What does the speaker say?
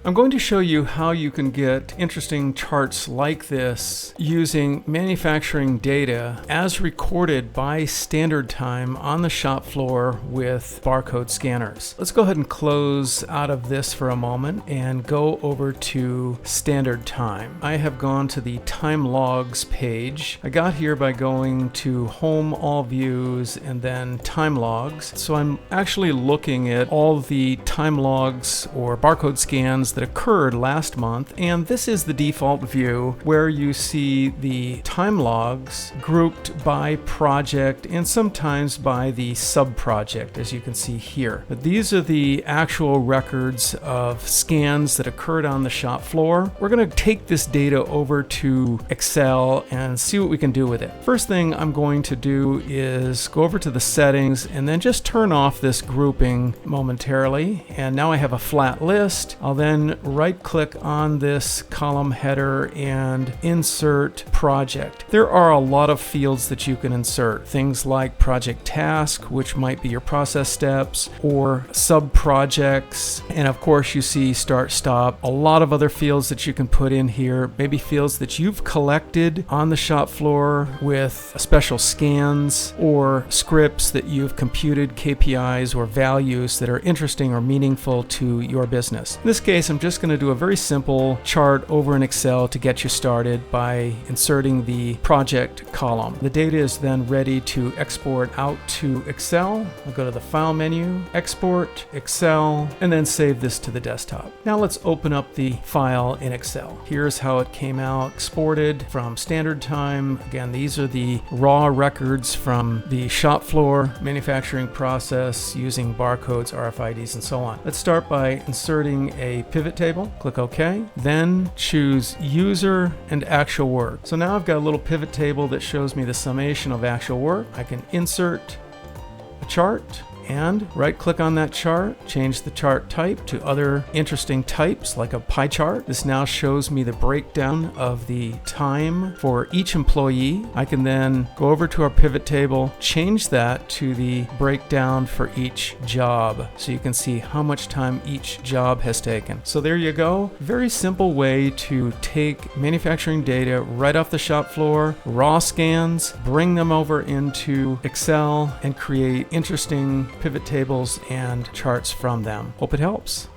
I'm going to show you how you can get interesting charts like this using manufacturing data as recorded by standard time on the shop floor with barcode scanners. Let's go ahead and close out of this for a moment and go over to standard time. I have gone to the time logs page. I got here by going to Home, All Views, and then Time Logs. So I'm actually looking at all the time logs or barcode scans that occurred last month, and this is the default view where you see the time logs grouped by project and sometimes by the sub-project, as you can see here. But these are the actual records of scans that occurred on the shop floor. We're going to take this data over to Excel and see what we can do with it. First thing I'm going to do is go over to the settings and then just turn off this grouping momentarily. And now I have a flat list. I'll then right click on this column header and insert project. There are a lot of fields that you can insert. Things like project task, which might be your process steps, or sub projects. And of course you see start, stop, a lot of other fields that you can put in here, maybe fields that you've collected on the shop floor with special scans or scripts that you've computed KPIs or values that are interesting or meaningful to your business. In this case, I'm just going to do a very simple chart over in Excel to get you started by inserting the project column. The data is then ready to export out to Excel. I'll go to the File menu, Export, Excel, and then save this to the desktop. Now let's open up the file in Excel. Here's how it came out, exported from standard time. Again, these are the raw records from the shop floor manufacturing process using barcodes, RFIDs, and so on. Let's start by inserting a pivot table. Click OK. Then choose User and Actual Work. So now I've got a little pivot table that shows me the summation of actual work. I can insert a chart and right click on that chart, change the chart type to other interesting types like a pie chart. This now shows me the breakdown of the time for each employee. I can then go over to our pivot table, change that to the breakdown for each job so you can see how much time each job has taken. So there you go. Very simple way to take manufacturing data right off the shop floor, raw scans, bring them over into Excel and create interesting pivot tables and charts from them. Hope it helps.